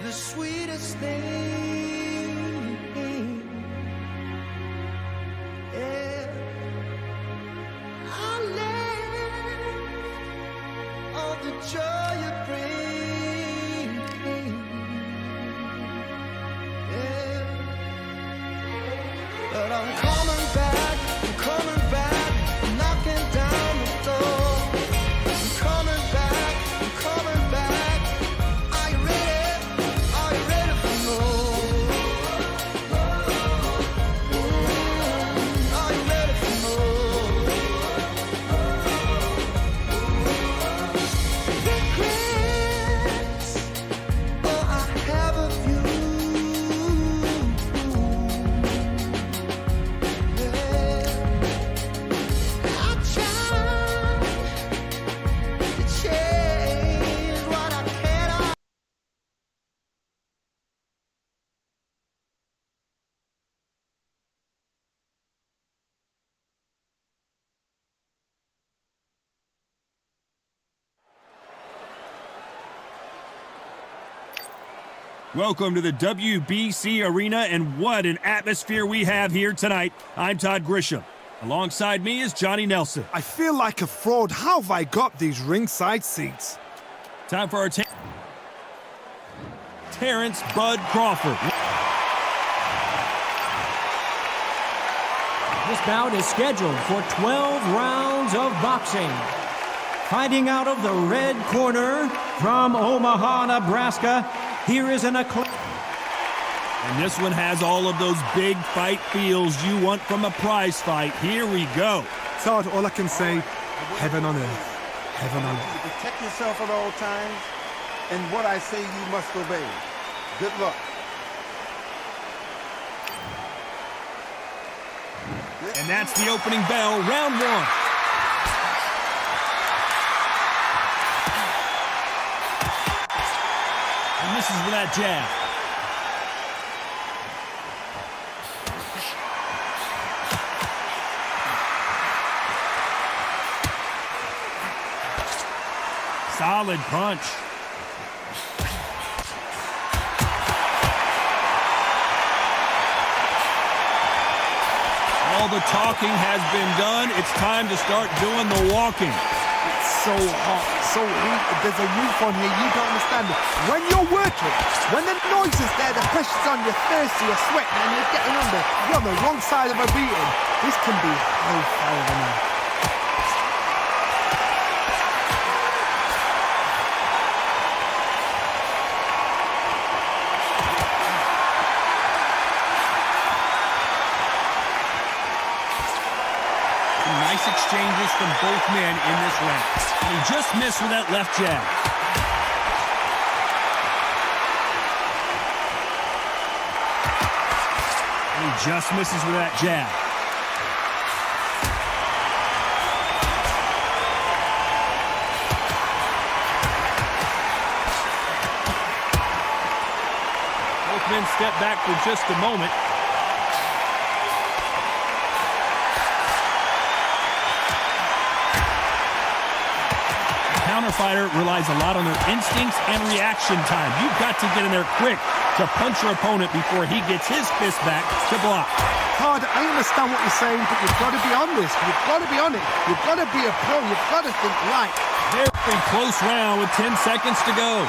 the sweetest thing. Yeah. I live all the joy you bring. Yeah. But I'm coming back, I'm knocking down the door. I'm coming back, Are you ready for more? Are you ready for more? Regrets, all I have of you. Welcome to the WBC Arena, and what an atmosphere we have here tonight. I'm Todd Grisham. Alongside me is Johnny Nelson. I feel like a fraud. How have I got these ringside seats? Time for our Terrence Bud Crawford. This bout is scheduled for 12 rounds of boxing. Fighting out of the red corner from Omaha, Nebraska, here is an acclaimed. And this one has all of those big fight feels you want from a prize fight. Here we go. Todd, all I can say, heaven on earth. Heaven on earth. Protect yourself at all times, and what I say you must obey. Good luck. And that's the opening bell, round one. And this is with that jab. Solid punch. All the talking has been done. It's time to start doing the walking. It's so hot, so heat. There's a roof on here. You don't understand it. When you're working, when the noise is there, the pressure's on, you're thirsty, you're sweating, and you're getting under. You're on the wrong side of a beating. This can be hellfire on earth. Nice exchanges from both men in this round. And he just missed with that left jab. And he just misses with that jab. Both men step back for just a moment. Fighter relies a lot on their instincts and reaction time. You've got to get in there quick to punch your opponent before he gets his fist back to block. Todd, I understand what you're saying, but you've got to be on this. You've got to be on it. You've got to be a pro. You've got to think right. Very close round with 10 seconds to go.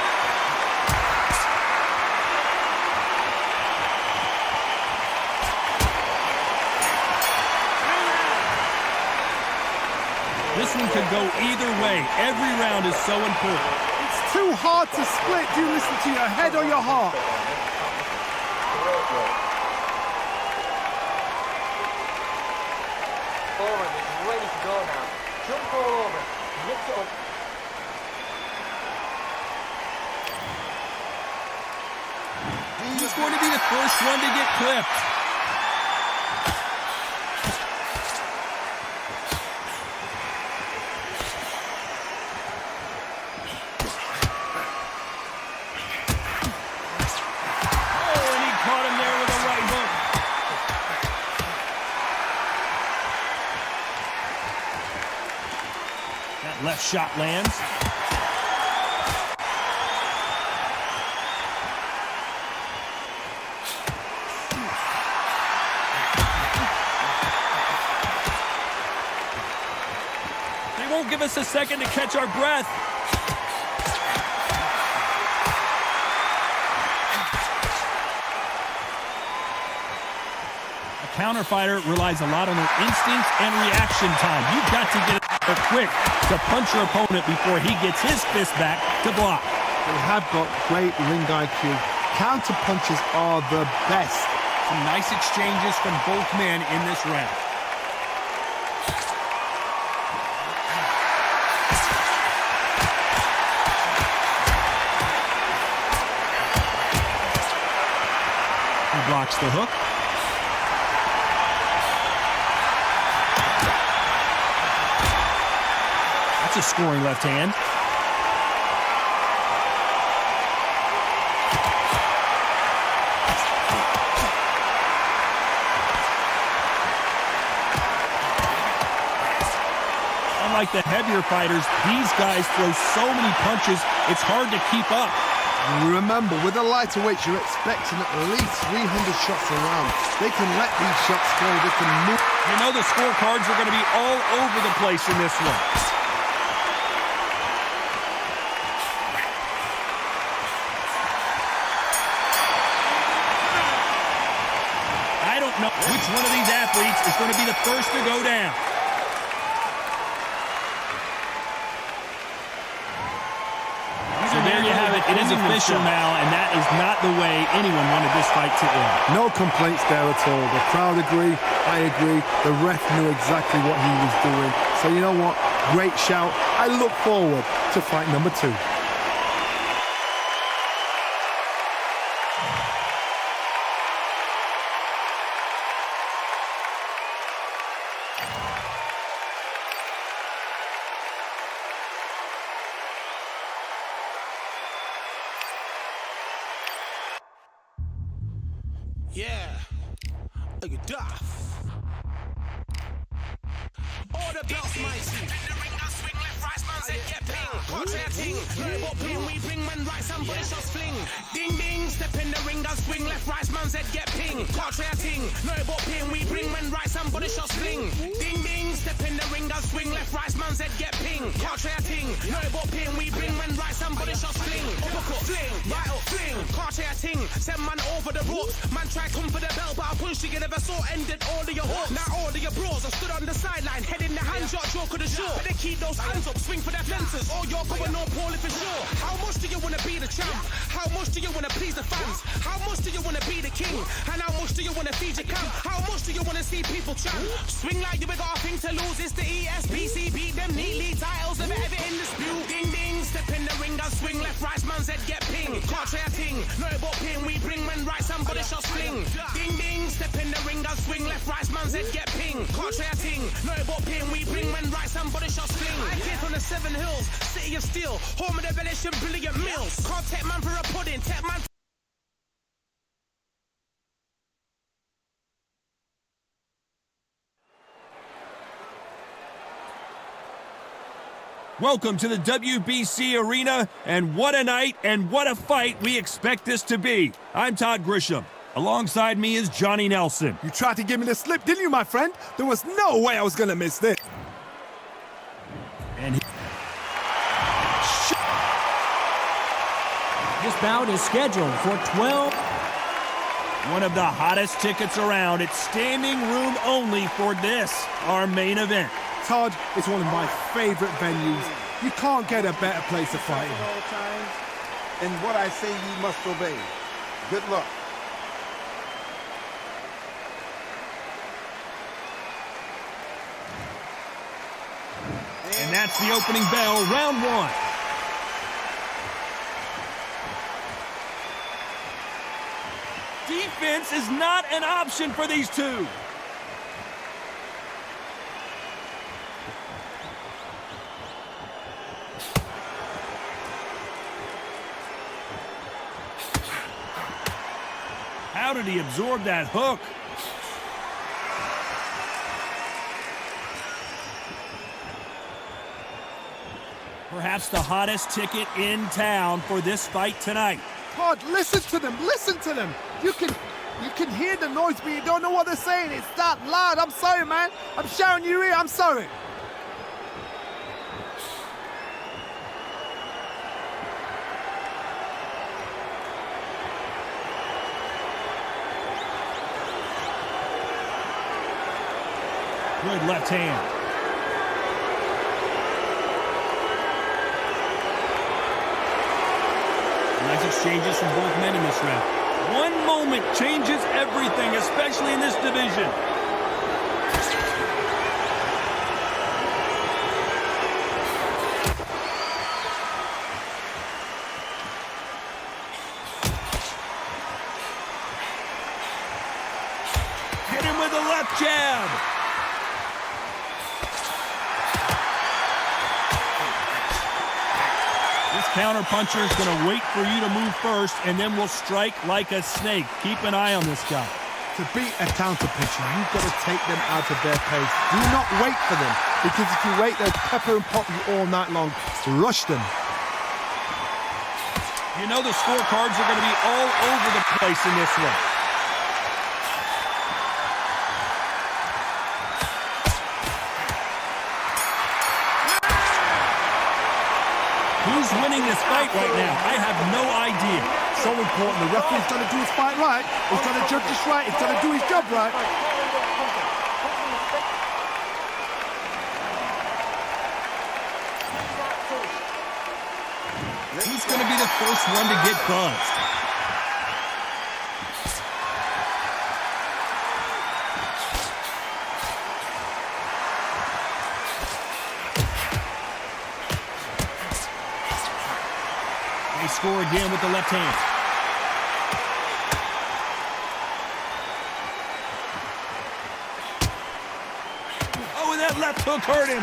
This one could go either way. Every round is so important. It's too hard to split. Do you listen to your head or your heart? Forward, it's ready to go now. Jump all over. Lift it up. He's going to be the first one to get clipped. Left shot lands. give us a second to catch our breath. A counter fighter relies a lot on their instincts and reaction time. You've got to get it there quick to punch your opponent before he gets his fist back to block. They have got great ring IQ. Counter punches are the best. Some nice exchanges from both men in this round. He blocks the hook. That's a scoring left hand. Unlike the heavier fighters, these guys throw so many punches, it's hard to keep up. Remember, with the lighter weights, you're expecting at least 300 shots a round. They can let these shots go. They can move. You know the scorecards are going to be all over the place in this one. I don't know which one of these athletes is going to be the first to go down. So there you have it. It is official now, and that is not the way anyone wanted this fight to end. No complaints there at all. The crowd agree. I agree. The ref knew exactly what he was doing. So you know what? Great shout. I look forward to fight number 2. Yeah, look at Duff. Order belts, mighty. Swing left, right, man said get ping. Contrary ting, no but ping. We bring man right, somebody shots fling. Ding ding, step in the ring and swing left, right, man said get ping. Contrary ting, no but ping. We bring man right, somebody shots fling. Ding ding, step in the ring and swing left, right, man said get ping. Contrary ting, no but ping. We bring man right, somebody shots fling. Uppercut, fling, right up, fling. Contrary ting, send man over the ropes. Man try come for the belt, but I punched you, never saw ended all of your hopes. Now all of your bros are stood on the sideline, head in the hand shot, joke of the show. They keep those hands up, swing for their fences. Oh, you're going on poorly for sure. How much do you want to be the champ? How much do you want to please the fans? How much do you want to be the king? And how much do you want to feed your camp? How much do you want to see people champ? Swing like you got a thing to lose. It's the ESPC, beat them neatly. Titles never ever in dispute. Ding ding, step in the ring and swing left, right, man's head get ping. Can't try a ting, no but ping. We bring men right, somebody shot fling. Ding ding, step in the ring and swing left, right, man's head get ping. Can't try a ting, no but ping. We bring men right, somebody shot fling. I came from the 7 Hills, city of steel, home of the Venetian brilliant mills. Can't take man for a pudding, take man. Welcome to the WBC Arena, and what a night and what a fight we expect this to be. I'm Todd Grisham. Alongside me is Johnny Nelson. You tried to give me the slip, didn't you, my friend? There was no way I was going to miss this. And This bout is scheduled for 12. one of the hottest tickets around. It's standing room only for this, our main event. Todd, it's one of my favorite venues. You can't get a better place to fight in. All times, and what I say you must obey. Good luck. And that's the opening bell, round 1. Defense is not an option for these two. How did he absorb that hook? Perhaps the hottest ticket in town for this fight tonight. Todd, listen to them, listen to them. You can hear the noise, but you don't know what they're saying. It's that loud. I'm sorry, man. I'm shouting you here. I'm sorry. Good left hand. Nice exchanges from both men in this round. One moment changes everything, especially in this division. Hit him with a left jab. This counter-puncher is going to wait for you to move first, and then will strike like a snake. Keep an eye on this guy. To beat a counter-puncher, you've got to take them out of their pace. Do not wait for them, because if you wait, they'll pepper and pop you all night long. Rush them. You know the scorecards are going to be all over the place in this one. Who's winning this fight right now? I have no idea. So important. The referee's got to do his fight right. He's got to judge this right. He's got to do his job right. Who's going to be the first one to get buzzed? They score again with the left hand. Oh, and that left hook hurt him.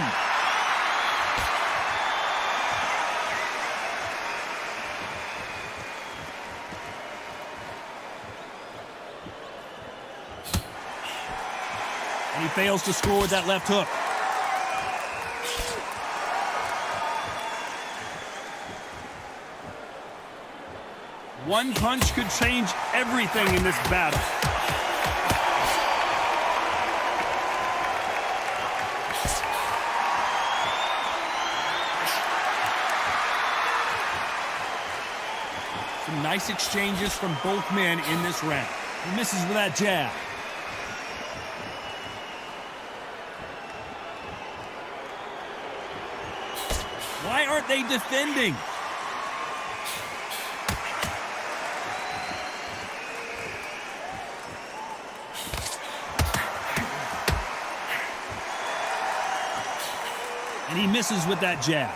And he fails to score with that left hook. One punch could change everything in this battle. Some nice exchanges from both men in this round. He misses with that jab. Why aren't they defending? And he misses with that jab.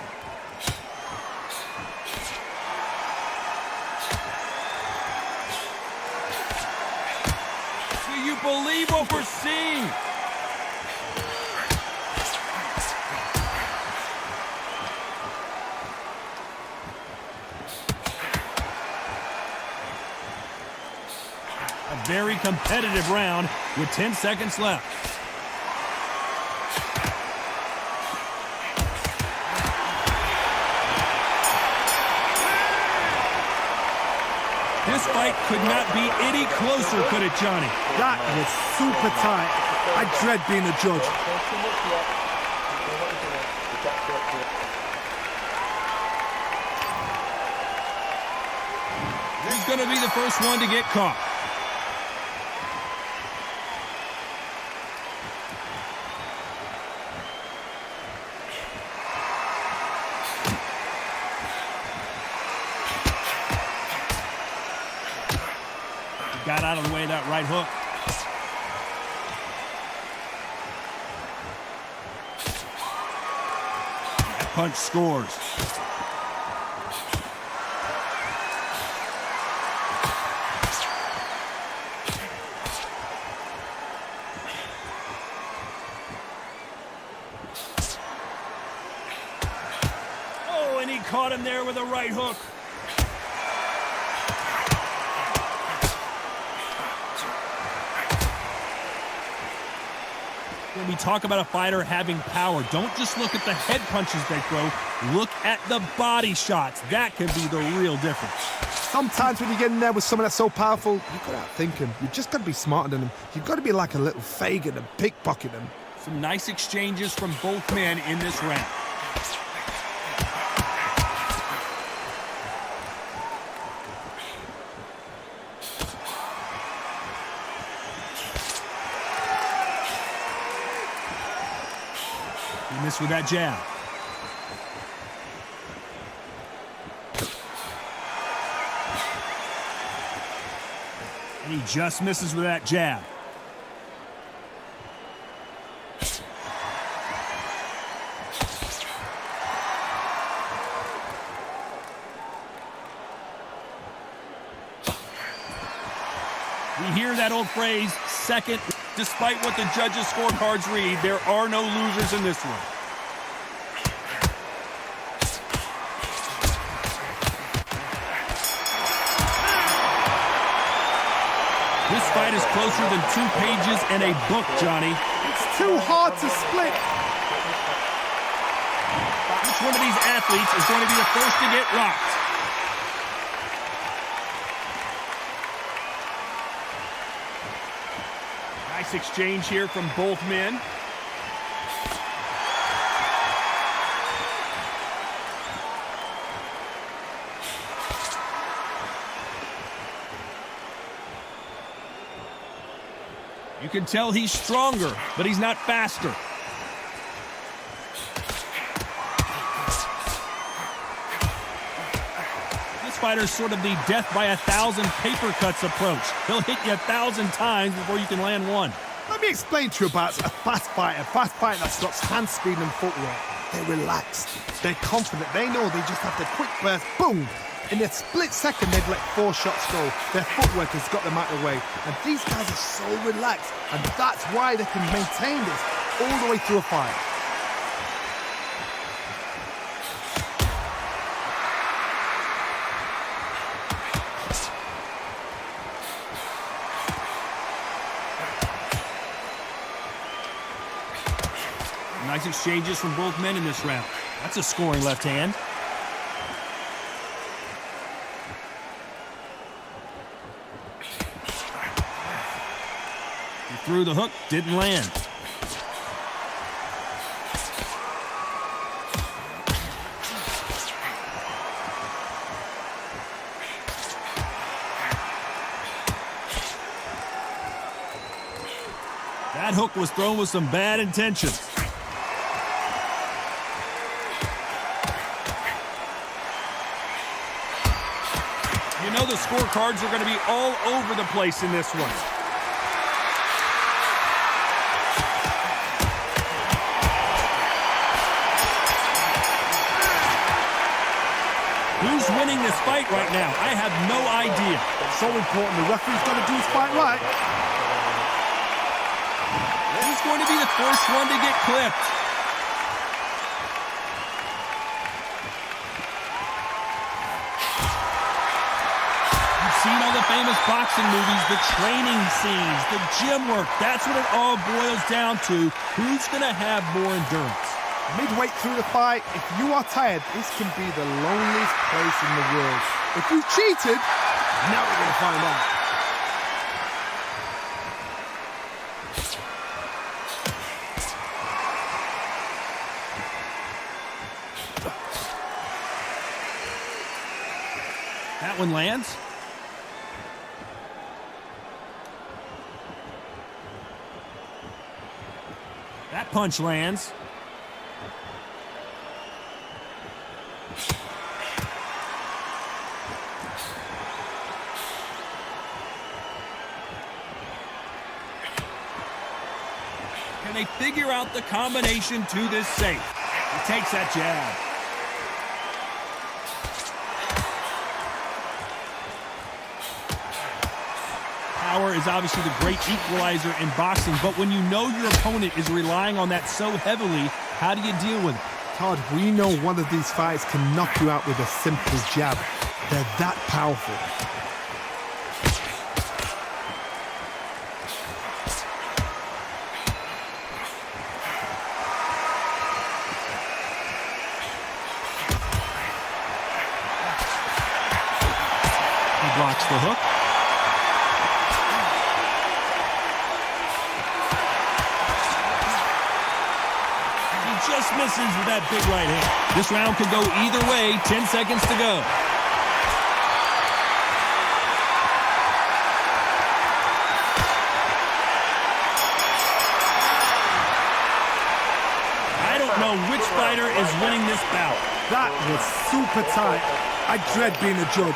Do you believe what we're seeing? A very competitive round with 10 seconds left. This fight could not be any closer, could it, Johnny? That was super tight. I dread being a judge. He's going to be the first one to get caught. Got out of the way of that right hook. That punch scores. Oh, and he caught him there with a right hook. When we talk about a fighter having power, don't just look at the head punches they throw. Look at the body shots. That can be the real difference. Sometimes when you get in there with someone that's so powerful, you've got to outthink him. You've just got to be smarter than him. You've got to be like a little Fagin and pickpocket him. Some nice exchanges from both men in this round. He missed with that jab. And he just misses with that jab. We hear that old phrase, second. Despite what the judges' scorecards read, there are no losers in this one. This fight is closer than 2 pages in a book, Johnny. It's too hard to split. Which one of these athletes is going to be the first to get rocked? Nice exchange here from both men. You can tell he's stronger, but he's not faster. This fighter's sort of the death by 1,000 paper cuts approach. He'll hit you 1,000 times before you can land one. Let me explain to you about a fast fighter that stops hand speed and footwork. They're relaxed. They're confident. They know they just have the quick burst, boom. In a split second, they'd let 4 shots go. Their footwork has got them out of the way. And these guys are so relaxed. And that's why they can maintain this all the way through a fight. Nice exchanges from both men in this round. That's a scoring left hand. He threw the hook, didn't land. That hook was thrown with some bad intentions. You know the scorecards are going to be all over the place in this one. Who's winning this fight right now? I have no idea. It's so important. The referee's got to do his fight right. Who's going to be the first one to get clipped? Seen all the famous boxing movies, the training scenes, the gym work. That's what it all boils down to. Who's going to have more endurance? Midway through the fight, if you are tired, this can be the loneliest place in the world. If you cheated, now we're going to find out. That one lands. That punch lands. Can they figure out the combination to this safe? He takes that jab. Power is obviously the great equalizer in boxing, but when you know your opponent is relying on that so heavily, how do you deal with it? Todd, we know one of these fights can knock you out with a simple jab. They're that powerful. He blocks the hook. Just misses with that big right hand. This round could go either way. 10 seconds to go. I don't know fighter is winning this bout. That was super tight. I dread being a judge.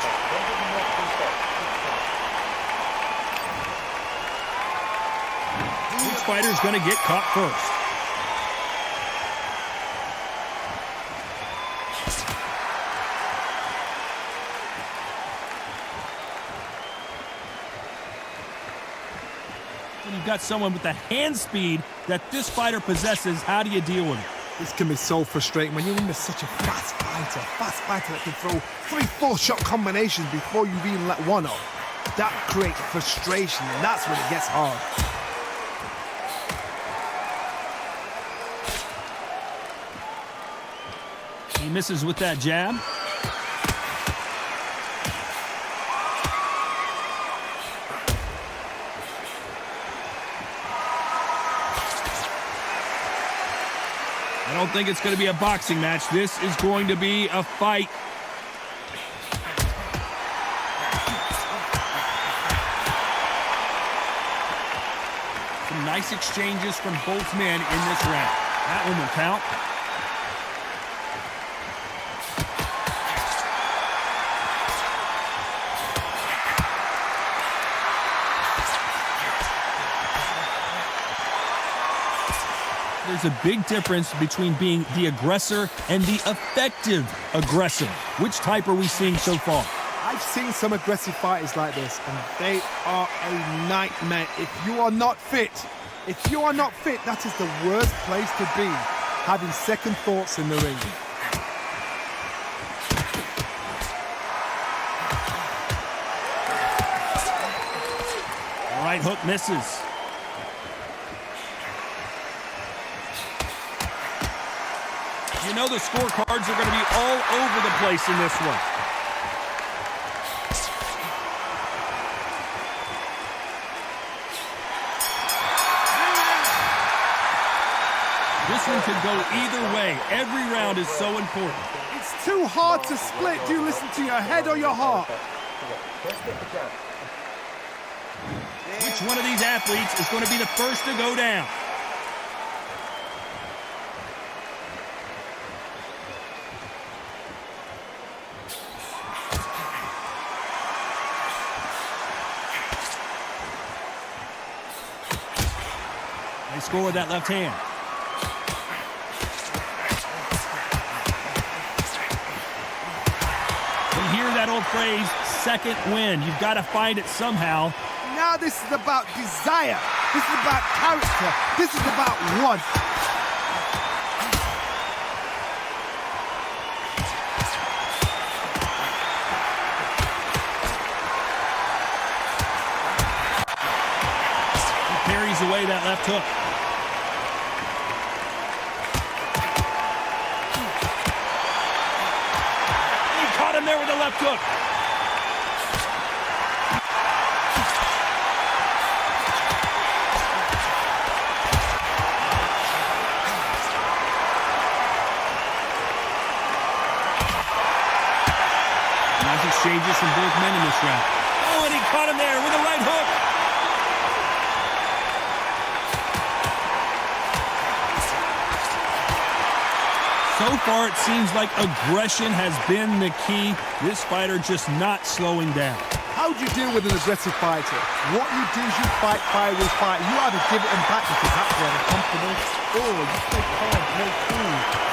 Which fighter is going to get caught first? When you've got someone with the hand speed that this fighter possesses, how do you deal with it? This can be so frustrating when you're under such a fast fighter that can throw 3-4 shot combinations before you've even let one off. That creates frustration, and that's when it gets hard. He misses with that jab. I don't think it's going to be a boxing match. This is going to be a fight. Some nice exchanges from both men in this round. That one will count. There's a big difference between being the aggressor and the effective aggressor. Which type are we seeing so far? I've seen some aggressive fighters like this, and they are a nightmare. If you are not fit, that is the worst place to be, having second thoughts in the ring. Right hook misses. You know the scorecards are going to be all over the place in this one. This one could go either way. Every round is so important. It's too hard to split. Do you listen to your head or your heart? Which one of these athletes is going to be the first to go down? They score with that left hand. We hear that old phrase, second win. You've got to find it somehow. Now this is about desire. This is about character. This is about one. He parries away that left hook. He caught him there with the left hook. Exchanges from both men in this round. Oh, and he caught him there with a right hook. So far, it seems like aggression has been the key. This fighter just not slowing down. How do you deal with an aggressive fighter? What you do is you fight fire with fire. You either give it them back because that's where they're comfortable, or you play calm, play cool.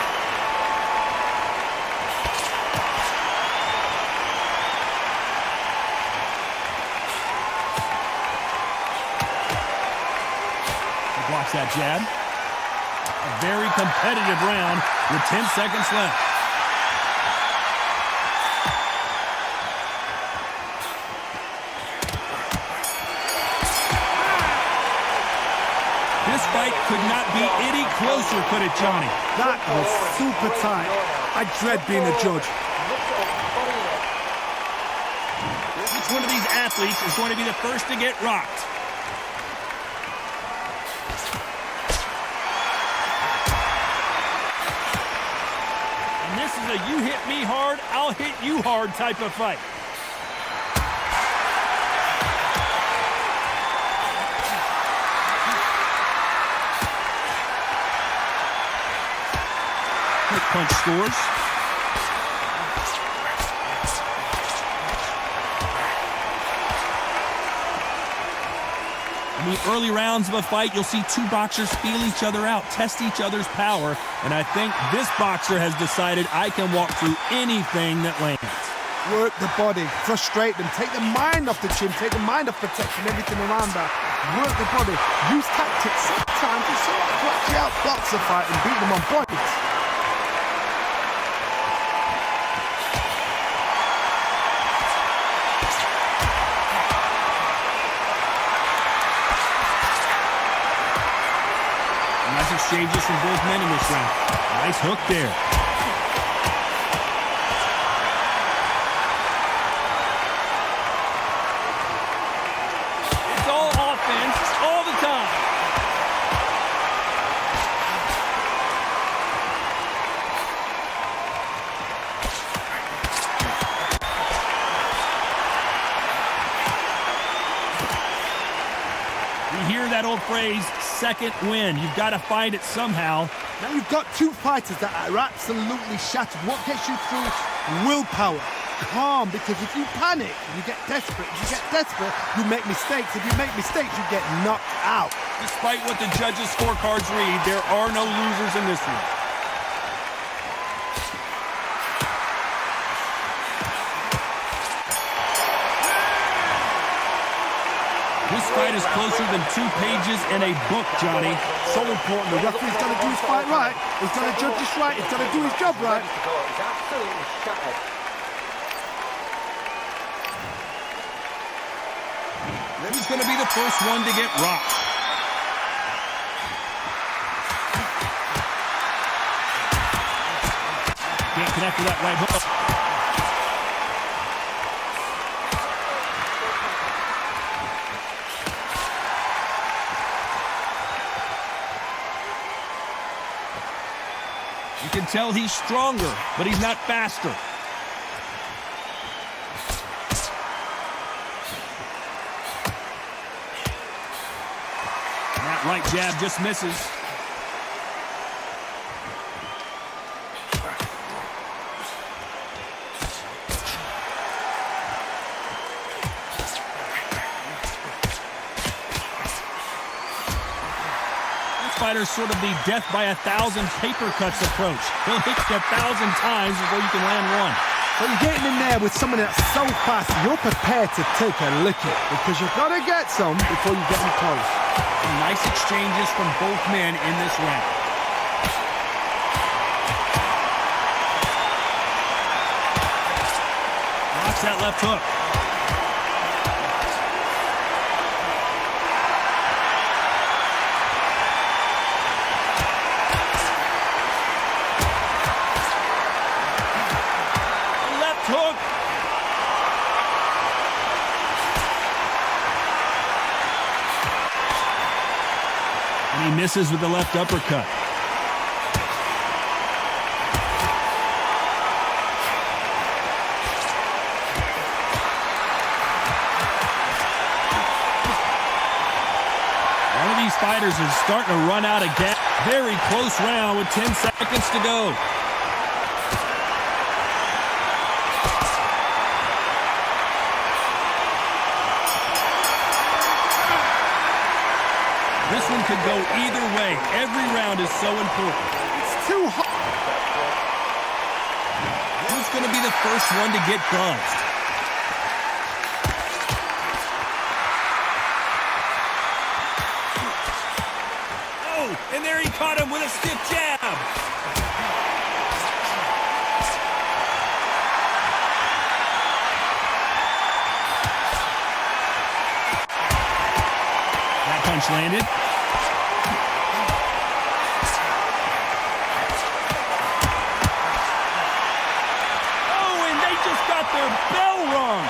Blocks that jab. A very competitive round with 10 seconds left. This fight could not be any closer, could it, Johnny? That was super tight. I dread being a judge. Which one of these athletes is going to be the first to get rocked? This is a you hit me hard, I'll hit you hard type of fight. punch scores. In the early rounds of a fight, you'll see two boxers feel each other out, test each other's power, and I think this boxer has decided I can walk through anything that lands. Work the body, frustrate them, take the mind off the chin, take the mind off protection, everything around that. Work the body, use tactics sometimes to actually outbox the fight and beat them on points. Nice exchanges from both men in this round. Nice hook there. It's all offense all the time. We hear that old phrase, second win. You've got to find it somehow. Now you've got two fighters that are absolutely shattered. What gets you through? Willpower. Calm, because if you panic, you get desperate. If you get desperate, you make mistakes. If you make mistakes, you get knocked out. Despite what the judges' scorecards read, there are no losers in this one. This fight is closer than 2 pages in a book, Johnny. So important. The referee's got to do his fight right. He's got to judge this right. He's got to do his job right. He's absolutely shattered. Who's going to be the first one to get rocked? Can't connect with that right hook. You can tell he's stronger, but he's not faster. That right jab just misses. Fighters sort of the death by 1,000 paper cuts approach. He'll hit you 1,000 times before you can land one. But you're getting in there with someone that's so fast, you're prepared to take a licking because you've got to get some before you get them close. Some nice exchanges from both men in this round. Blocks that left hook. Hook. And he misses with the left uppercut. One of these fighters is starting to run out of gas. Very close round with 10 seconds to go. This one could go either way. Every round is so important. It's too hot. Who's going to be the first one to get buzzed? Oh, and there he caught him with a stiff jab. That punch landed. Their bell rung.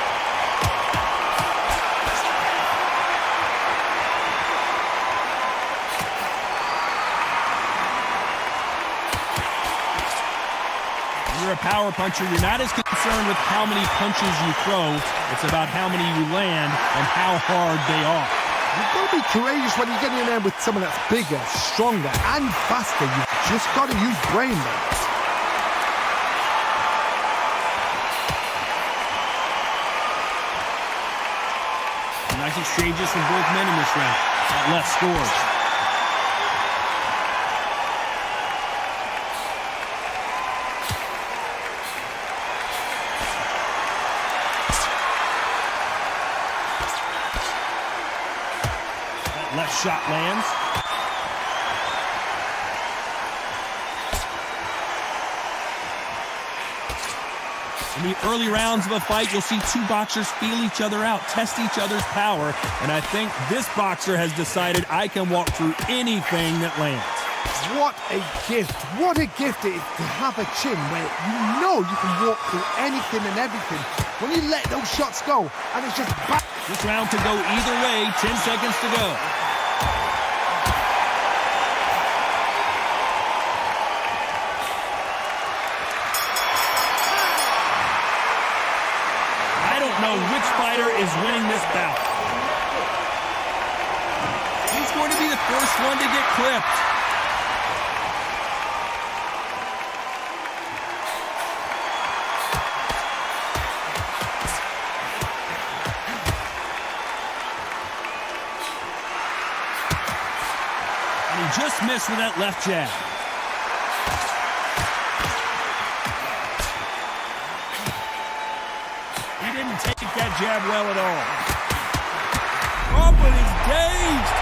You're a power puncher. You're not as concerned with how many punches you throw. It's about how many you land and how hard they are. You've got to be courageous when you get in there with someone that's bigger, stronger, and faster. You've just got to use brain there. Nice exchanges from both men in this round. That left scores. That left shot lands. In the early rounds of a fight, you'll see two boxers feel each other out, test each other's power, and I think this boxer has decided I can walk through anything that lands. What a gift. What a gift it is to have a chin where you know you can walk through anything and everything. When you let those shots go, and it's just back. This round could go either way, 10 seconds to go. Which fighter is winning this bout? Who's going to be the first one to get clipped? And he just missed with that left jab. Take that jab well at all. Crawford is dazed.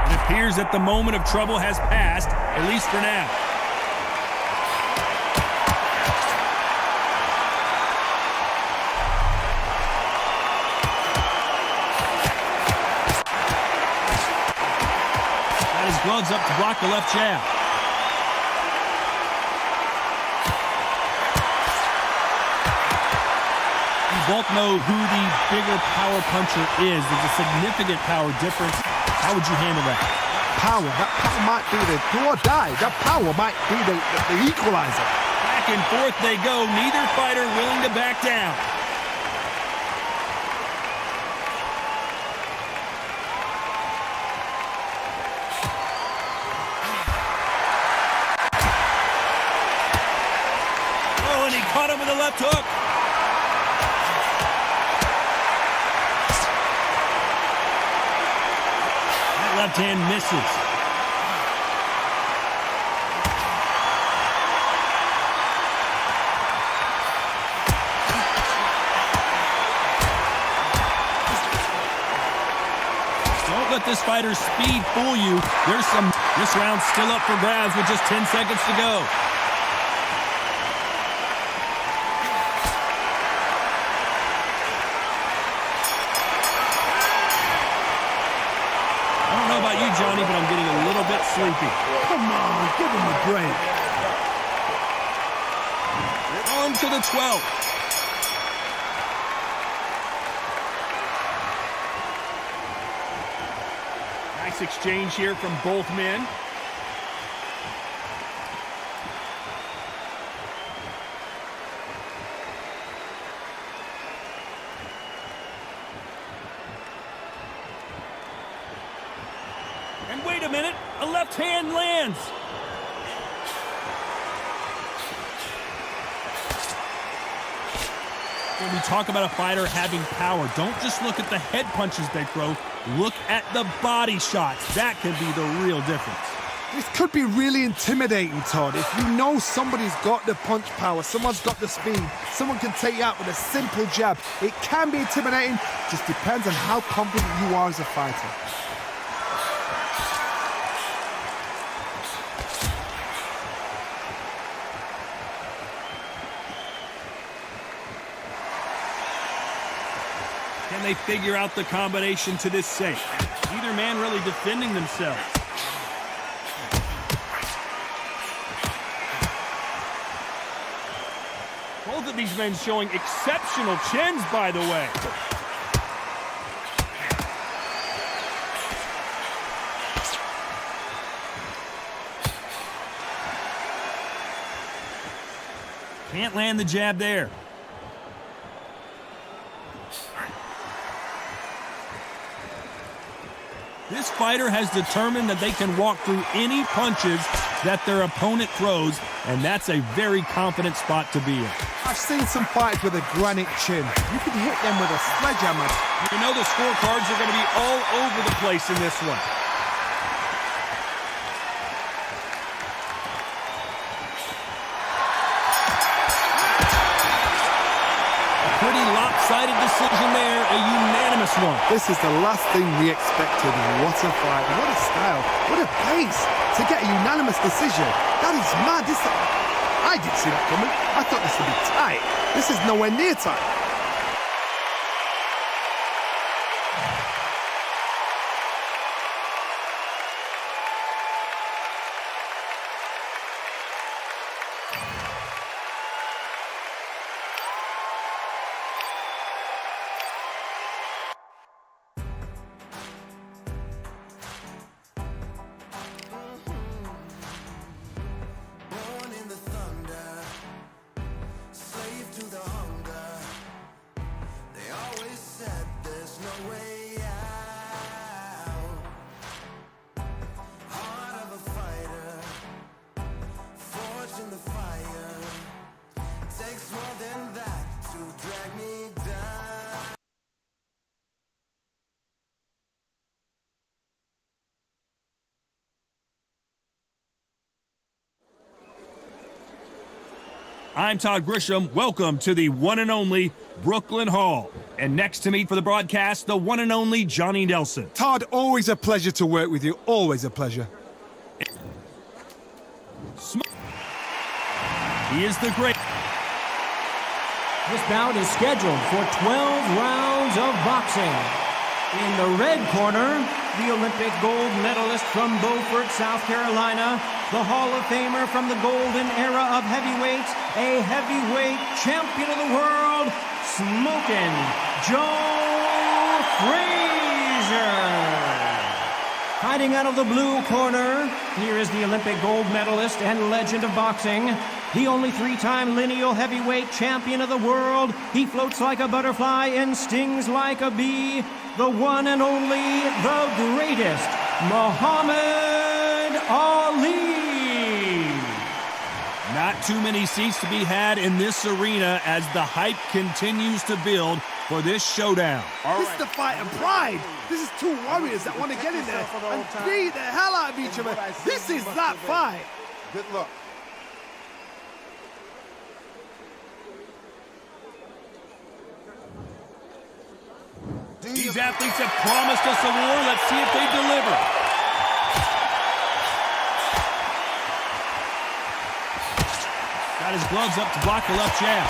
It appears that the moment of trouble has passed, at least for now. Got his gloves up to block the left jab. Both know who the bigger power puncher is. There's a significant power difference. How would you handle that? That power might be the do or die. That power might be the equalizer. Back and forth they go. Neither fighter willing to back down. Oh, and he caught him with a left hook. Left hand misses. Don't let this fighter's speed fool you. This round's still up for grabs with just 10 seconds to go. Johnny, but I'm getting a little bit sleepy. Come on, give him a break. On to the 12th. Nice exchange here from both men. And wait a minute, a left hand lands. When we talk about a fighter having power, don't just look at the head punches they throw. Look at the body shots. That can be the real difference. This could be really intimidating, Todd. If you know somebody's got the punch power, someone's got the speed, someone can take you out with a simple jab. It can be intimidating. Just depends on how confident you are as a fighter. Can they figure out the combination to this safe? Neither man really defending themselves. Both of these men showing exceptional chins, by the way. Can't land the jab there. This fighter has determined that they can walk through any punches that their opponent throws, and that's a very confident spot to be in. I've seen some fighters with a granite chin. You can hit them with a sledgehammer. You know the scorecards are going to be all over the place in this one. Pretty lopsided decision there, a unanimous one. This is the last thing we expected. What a fight, what a style, what a pace to get a unanimous decision. That is mad. I didn't see that coming. I thought this would be tight. This is nowhere near tight. I'm Todd Grisham. Welcome to the one and only Brooklyn Hall. And next to me for the broadcast, the one and only Johnny Nelson. Todd, always a pleasure to work with you. Always a pleasure. He is the great. This bout is scheduled for 12 rounds of boxing. In the red corner, the Olympic gold medalist from Beaufort, South Carolina, the Hall of Famer from the golden era of heavyweights, a heavyweight champion of the world, Smokin' Joe Frazier. Fighting out of the blue corner, here is the Olympic gold medalist and legend of boxing, the only three-time lineal heavyweight champion of the world. He floats like a butterfly and stings like a bee. The one and only, the greatest, Muhammad Ali. Not too many seats to be had in this arena as the hype continues to build for this showdown. This is the fight of pride. This is two warriors that want to get in there and beat the hell out of each other. This is that fight. Good luck. These athletes have promised us a war. Let's see if they deliver. Got his gloves up to block the left jab.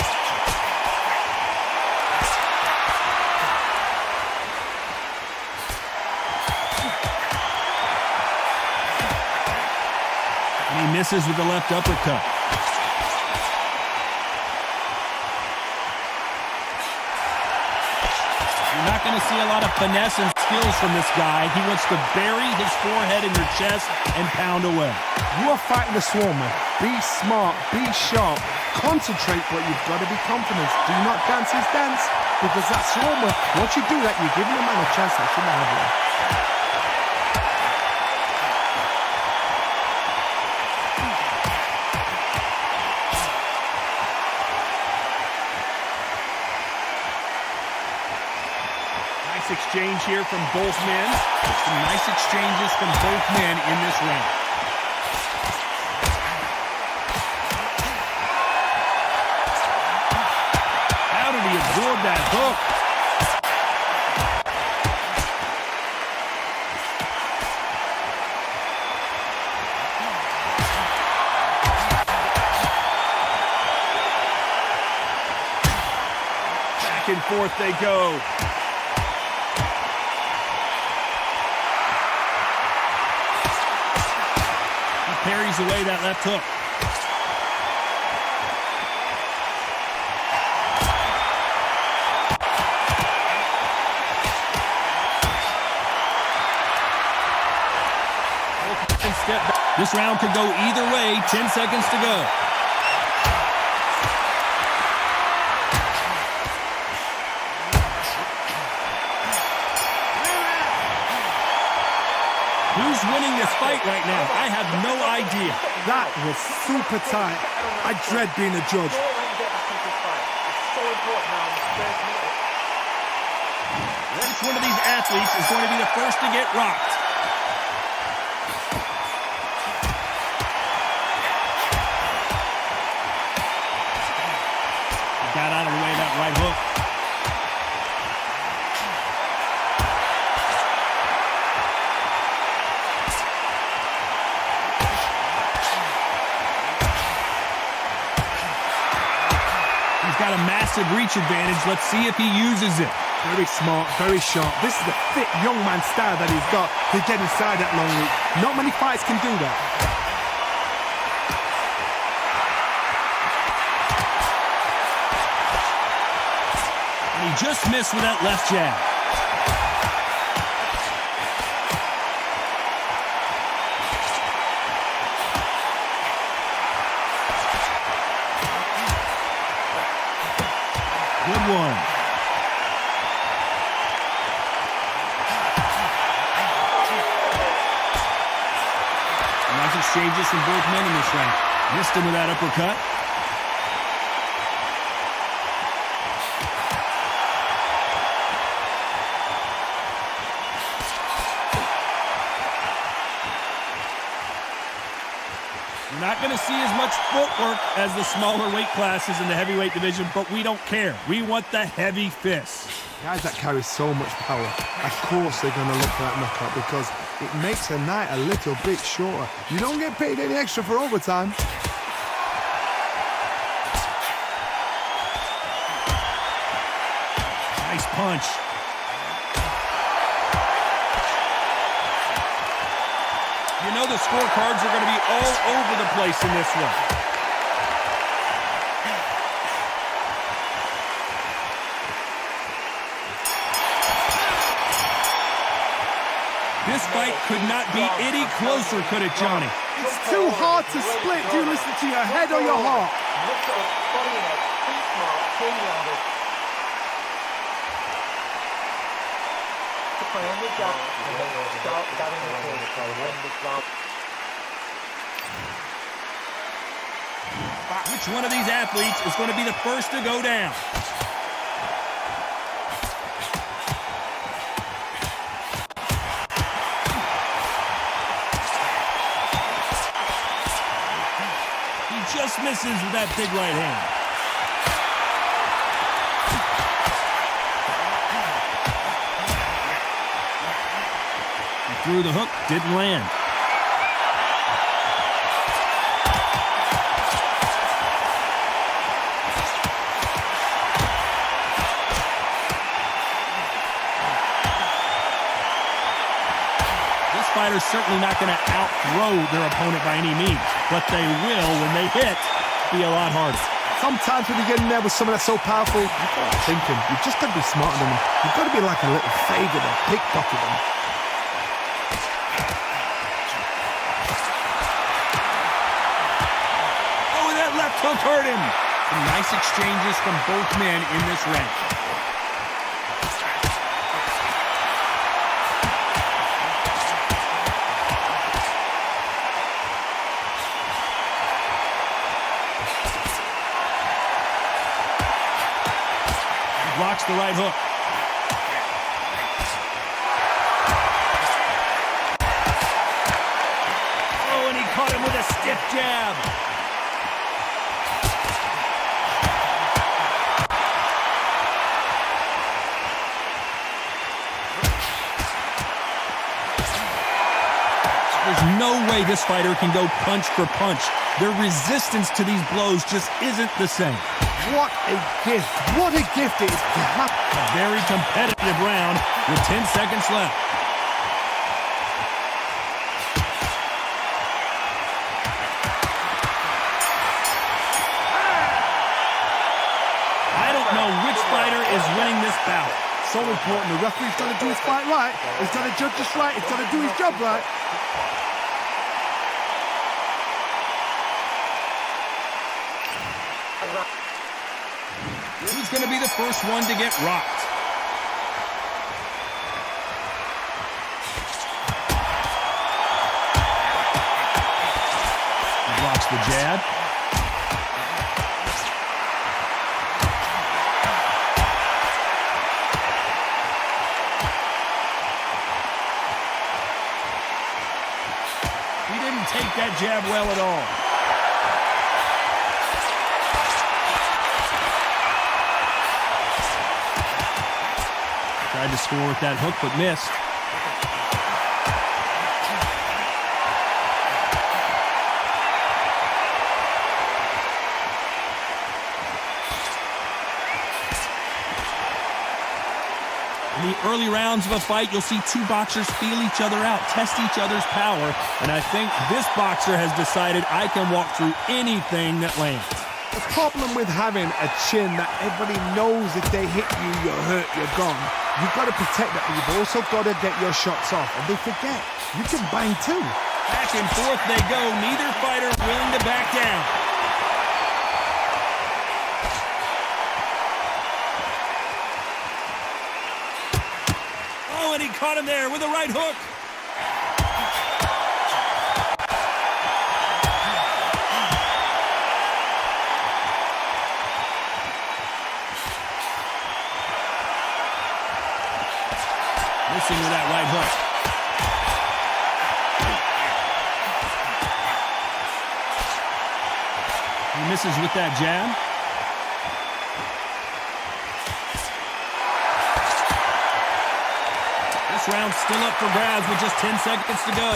And he misses with the left uppercut. You're not going to see a lot of finesse and skills from this guy. He wants to bury his forehead in your chest and pound away. You are fighting the Swarmer. Be smart, be sharp, concentrate, but you've got to be confident. Do not dance his dance, because that Swarmer, once you do that, you're giving a man a chance that shouldn't have one. Exchange here from both men. Some nice exchanges from both men in this round. How did he absorb that hook? Back and forth they go. Parries away that left hook. Step back. This round could go either way. 10 seconds to go. Who's winning this fight right now? I have no idea. That was super tight. I dread being a judge. Don't let him get back into the fight. It's so important now in this first minute. Which one of these athletes is going to be the first to get rocked? Got out of the way of that right hook. He's got a massive reach advantage. Let's see if he uses it. Very smart, very sharp. This is the fit young man style that he's got to get inside that long reach. Not many fights can do that. And he just missed with that left jab. Good one. Nice exchanges from both men in this round. Missed him with that uppercut. You're not going to see as much footwork as the smaller weight classes in the heavyweight division, but we don't care. We want the heavy fists. Guys that carry so much power, of course they're going to look for that knockout because it makes the night a little bit shorter. You don't get paid any extra for overtime. Nice punch. You know the scorecards are going to be all over the place in this one. This fight could not be any closer, could it, Johnny? It's too hard to split. Do you listen to your head or your heart? Look at us, body and head. Be smart, change the angle. To play on the jab and then start dabbing the cage. Which one of these athletes is going to be the first to go down? He just misses with that big right hand. He threw the hook, didn't land. Fighters certainly not going to outthrow their opponent by any means, but they will, when they hit, be a lot harder. Sometimes when you get in there with someone that's so powerful, you start thinking, you've just got to be smarter than them. You've got to be like a little faggot and pickpocket them. Oh, and that left hook hurt him. Some nice exchanges from both men in this round. Blocks the right hook. Oh, and he caught him with a stiff jab. There's no way this fighter can go punch for punch. Their resistance to these blows just isn't the same. What a gift. What a gift it is to have. A very competitive round with 10 seconds left. I don't know which fighter is winning this bout. So important. The referee's got to do his fight right. He's got to judge us right. He's got to do his job right. Who's going to be the first one to get rocked? blocks the jab. He didn't take that jab well at all. Tried to score with that hook, but missed. In the early rounds of a fight, you'll see two boxers feel each other out, test each other's power, and I think this boxer has decided I can walk through anything that lands. The problem with having a chin that everybody knows if they hit you, you're hurt, you're gone. You've got to protect that, but you've also got to get your shots off. And they forget, you can bang too. Back and forth they go, neither fighter willing to back down. Oh, and he caught him there with a right hook. Missing with that right hook. He misses with that jab. This round's still up for grabs with just 10 seconds to go.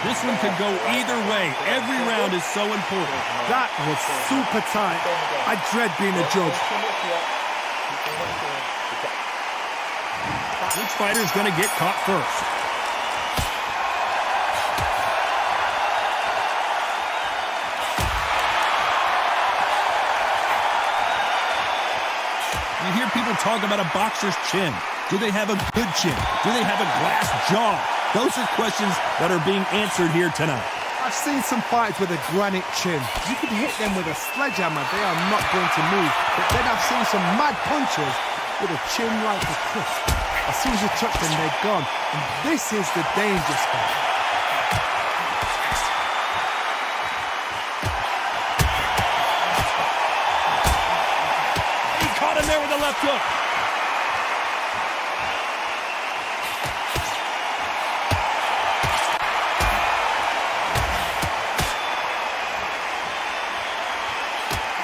This one could go either way. Every round is so important. That was super tight. I dread being a judge. Which fighter's going to get caught first? You hear people talk about a boxer's chin. Do they have a good chin? Do they have a glass jaw? Those are questions that are being answered here tonight. I've seen some fights with a granite chin. You can hit them with a sledgehammer, they are not going to move. But then I've seen some mad punchers with a chin like a crisp. As soon as you touch them, they're gone. And this is the danger spot. He caught him there with a left hook.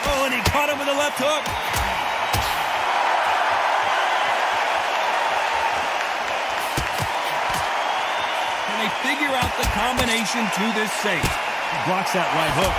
Oh, and he caught him with a left hook. Can they figure out the combination to this safe? He blocks that right hook.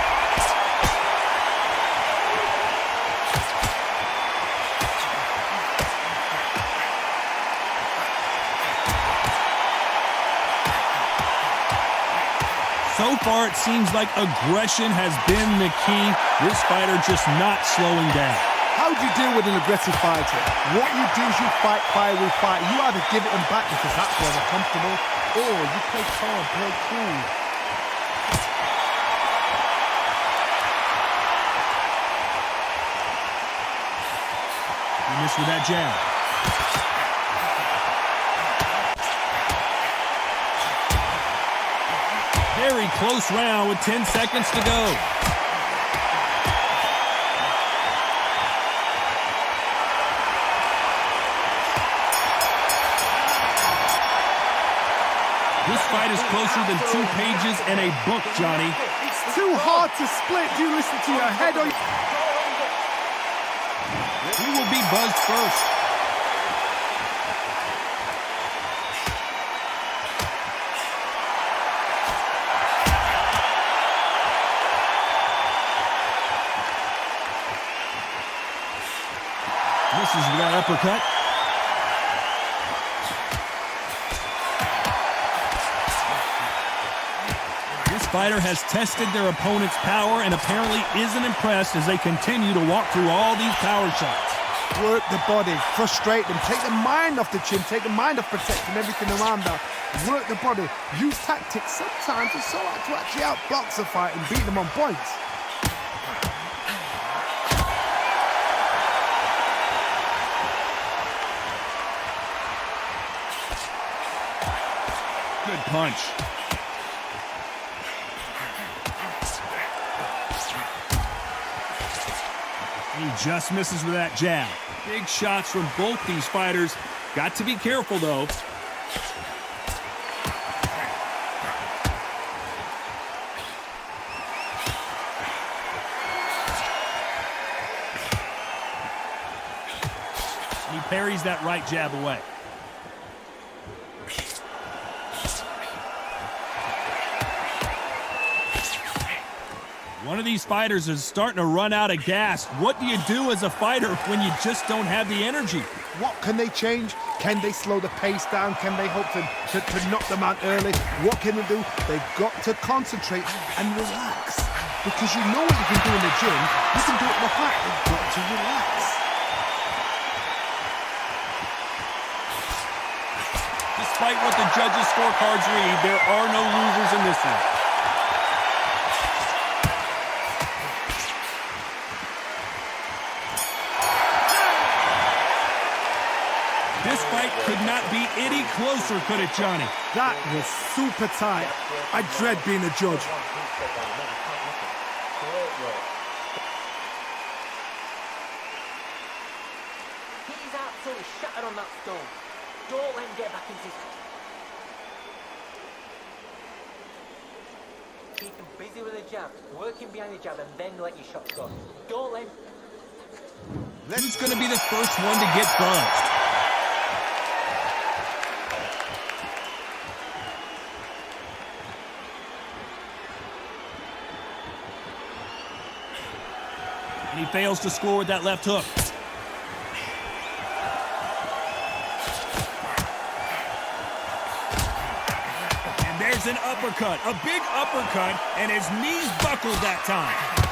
So far, it seems like aggression has been the key. This fighter just not slowing down. How do you deal with an aggressive fighter? What you do is you fight fire with fight. You either give it them back because that's where they're comfortable, or you play calm, play cool. He missed with that jab. Very close round with 10 seconds to go. This fight is closer than 2 pages in a book, Johnny. It's too hard to split. Do you listen to your head or... He will be buzzed first. Misses with that uppercut. This fighter has tested their opponent's power and apparently isn't impressed as they continue to walk through all these power shots. Work the body, frustrate them, take the mind off the chin, take the mind off protecting everything around that. Work the body, use tactics. Sometimes it's so hard to actually outbox a fight and beat them on points. Good punch. He just misses with that jab. Big shots from both these fighters. Got to be careful, though. He parries that right jab away. One of these fighters is starting to run out of gas. What do you do as a fighter when you just don't have the energy? What can they change? Can they slow the pace down? Can they hope to knock them out early? What can they do? They've got to concentrate and relax. Because you know what you can do in the gym, you can do it in the fight. They've got to relax. Despite what the judges' scorecards read, there are no losers in this one. This fight could not be any closer, could it, Johnny? That was super tight. I dread being a judge. He's absolutely shattered on that stone. Don't let him get back into his... Keep him busy with the jab, working behind the jab, and then let your shots go. Don't let him... Who's going to be the first one to get buzzed? And he fails to score with that left hook. And there's an uppercut, a big uppercut, and his knees buckled that time.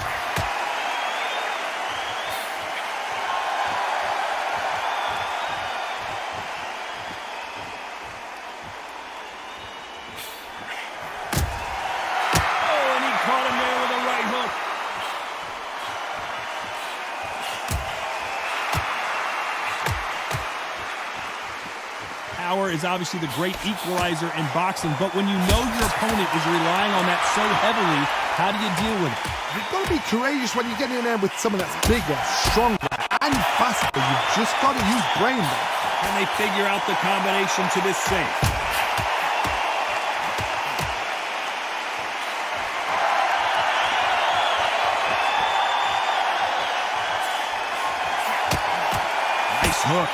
Power is obviously the great equalizer in boxing, but when you know your opponent is relying on that so heavily, how do you deal with it? You've got to be courageous when you get in there with someone that's bigger, stronger, and faster. You've just got to use brain there. Can they figure out the combination to this safe? Nice hook.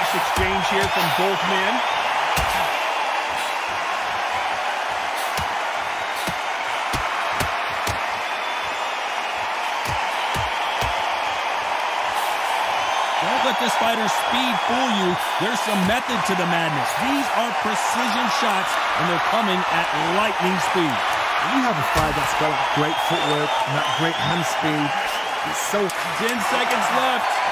Exchange here from both men. Don't let this fighter's speed fool you. There's some method to the madness. These are precision shots, and they're coming at lightning speed. When you have a fight that's got that great footwork and that great hand speed, it's so... 10 seconds left.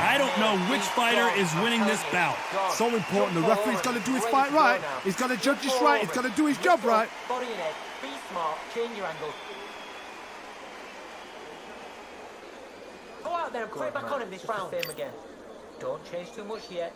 I don't know which fighter is winning this bout. So important. The referee's got to do his fight right. He's got to judge this right. He's got to do his job right. Body and head, be smart, change your angle. Go out there and put it back on him this round. Same again. Don't change too much yet.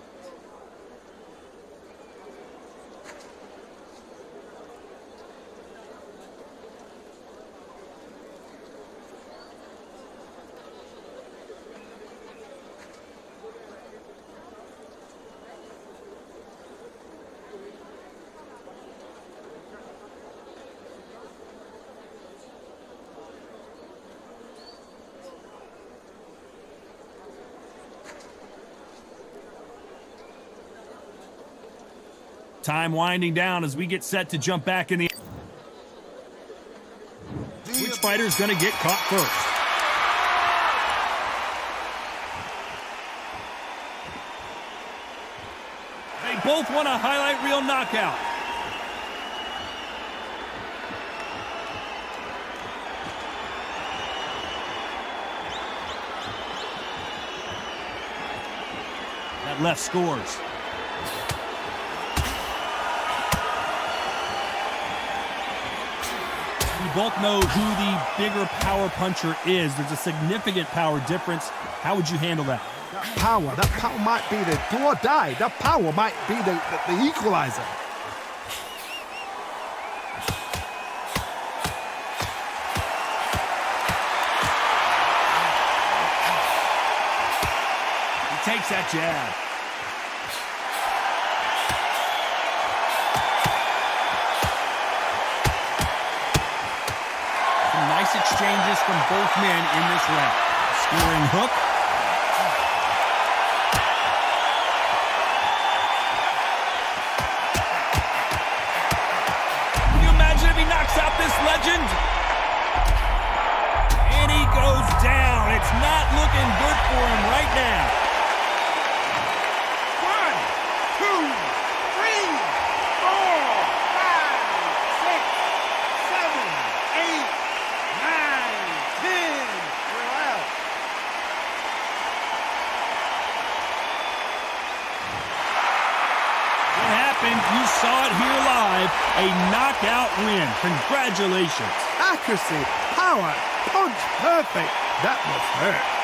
Time winding down as we get set to jump back in the... Which fighter's going to get caught first? They both want a highlight reel knockout. That left scores. both know who the bigger power puncher is. There's a significant power difference. How would you handle that? That power might be the do or die. That power might be the equalizer. He takes that jab. Some nice exchanges from both men in this round. Spearing hook. Out this legend, and he goes down. It's not looking good for him right now. 1, 2, 3, 4, 5, 6, 7, 8, 9, 10. We're out. What happened? You saw it here live. A knockout win. Congratulations. Accuracy, power, punch, perfect. That was hurt.